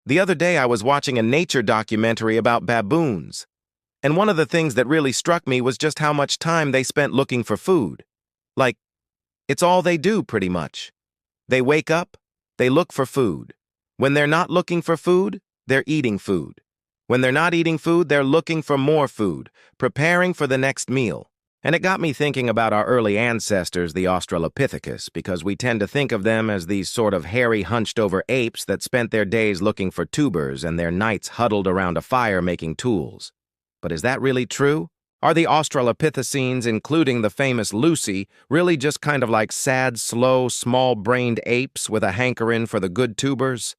The other day I was watching a nature documentary about baboons, and one of the things that really struck me was just how much time they spent looking for food. Like, it's all they do, pretty much. They wake up, they look for food. When they're not looking for food, they're eating food. When they're not eating food, they're looking for more food, preparing for the next meal. And it got me thinking about our early ancestors, the Australopithecus, because we tend to think of them as these sort of hairy, hunched-over apes that spent their days looking for tubers and their nights huddled around a fire making tools. But is that really true? Are the Australopithecines, including the famous Lucy, really just kind of like sad, slow, small-brained apes with a hankering for the good tubers?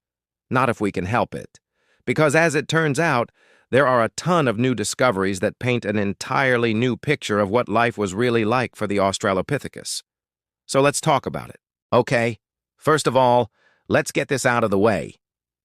Not if we can help it. Because as it turns out, there are a ton of new discoveries that paint an entirely new picture of what life was really like for the Australopithecus. So let's talk about it. Okay, first of all, let's get this out of the way.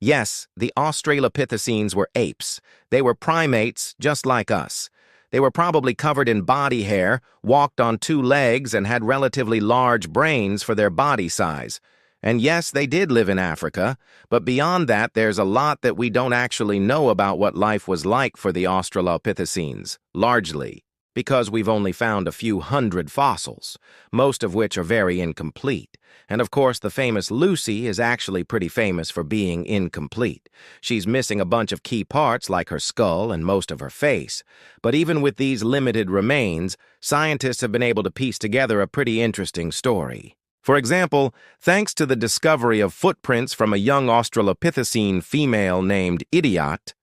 Yes, the Australopithecines were apes. They were primates just like us. They were probably covered in body hair, walked on two legs, and had relatively large brains for their body size. And yes, they did live in Africa, but beyond that, there's a lot that we don't actually know about what life was like for the Australopithecines, largely because we've only found a few hundred fossils, most of which are very incomplete. And of course, the famous Lucy is actually pretty famous for being incomplete. She's missing a bunch of key parts like her skull and most of her face. But even with these limited remains, scientists have been able to piece together a pretty interesting story. For example, thanks to the discovery of footprints from a young Australopithecine female named Idiot,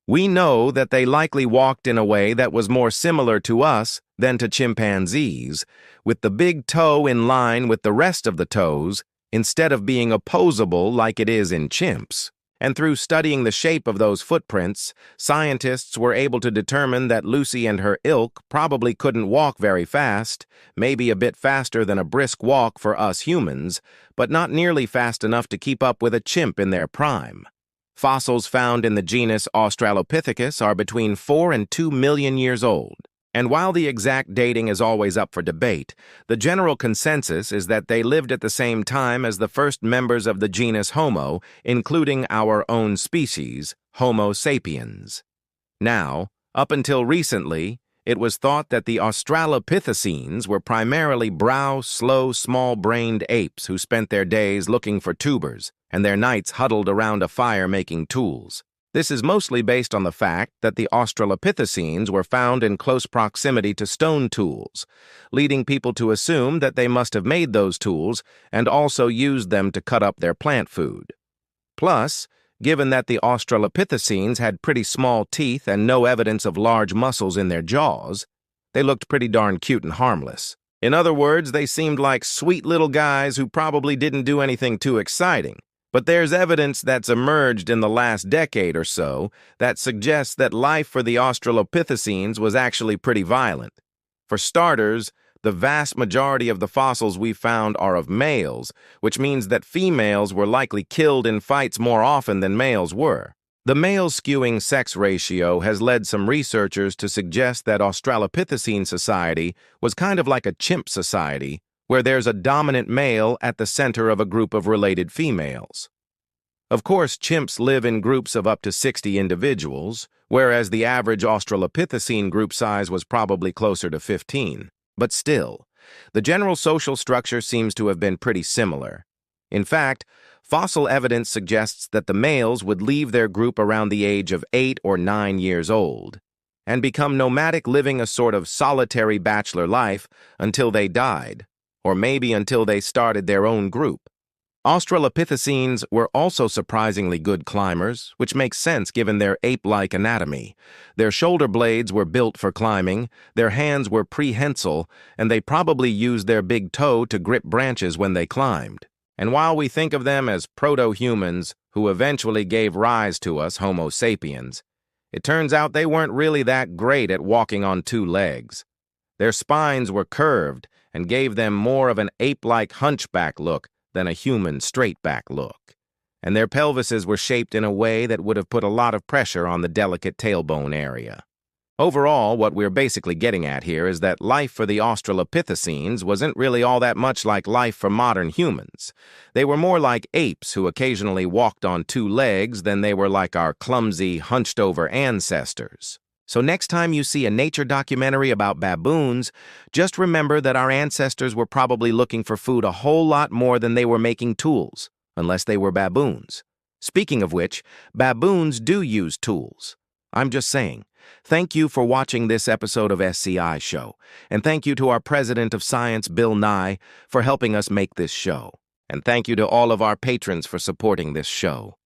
we know that they likely walked in a way that was more similar to us than to chimpanzees, with the big toe in line with the rest of the toes instead of being opposable like it is in chimps. And through studying the shape of those footprints, scientists were able to determine that Lucy and her ilk probably couldn't walk very fast, maybe a bit faster than a brisk walk for us humans, but not nearly fast enough to keep up with a chimp in their prime. Fossils found in the genus Australopithecus are between 4 and 2 million years old. And while the exact dating is always up for debate, the general consensus is that they lived at the same time as the first members of the genus Homo, including our own species, Homo sapiens. Now, up until recently, it was thought that the Australopithecines were primarily slow, small-brained apes who spent their days looking for tubers and their nights huddled around a fire making tools. This is mostly based on the fact that the Australopithecines were found in close proximity to stone tools, leading people to assume that they must have made those tools and also used them to cut up their plant food. Plus, given that the Australopithecines had pretty small teeth and no evidence of large muscles in their jaws, they looked pretty darn cute and harmless. In other words, they seemed like sweet little guys who probably didn't do anything too exciting. But there's evidence that's emerged in the last decade or so that suggests that life for the Australopithecines was actually pretty violent. For starters, the vast majority of the fossils we've found are of males, which means that females were likely killed in fights more often than males were. The male-skewing sex ratio has led some researchers to suggest that Australopithecine society was kind of like a chimp society, where there's a dominant male at the center of a group of related females. Of course, chimps live in groups of up to 60 individuals, whereas the average Australopithecine group size was probably closer to 15. But still, the general social structure seems to have been pretty similar. In fact, fossil evidence suggests that the males would leave their group around the age of 8 or 9 years old and become nomadic, living a sort of solitary bachelor life until they died, or maybe until they started their own group. Australopithecines were also surprisingly good climbers, which makes sense given their ape-like anatomy. Their shoulder blades were built for climbing, their hands were prehensile, and they probably used their big toe to grip branches when they climbed. And while we think of them as proto-humans who eventually gave rise to us, Homo sapiens, it turns out they weren't really that great at walking on two legs. Their spines were curved and gave them more of an ape-like hunchback look than a human straight-back look. And their pelvises were shaped in a way that would have put a lot of pressure on the delicate tailbone area. Overall, what we're basically getting at here is that life for the Australopithecines wasn't really all that much like life for modern humans. They were more like apes who occasionally walked on two legs than they were like our clumsy, hunched-over ancestors. So next time you see a nature documentary about baboons, just remember that our ancestors were probably looking for food a whole lot more than they were making tools, unless they were baboons. Speaking of which, baboons do use tools. I'm just saying. Thank you for watching this episode of SCI Show, and thank you to our President of Science, Bill Nye, for helping us make this show. And thank you to all of our patrons for supporting this show.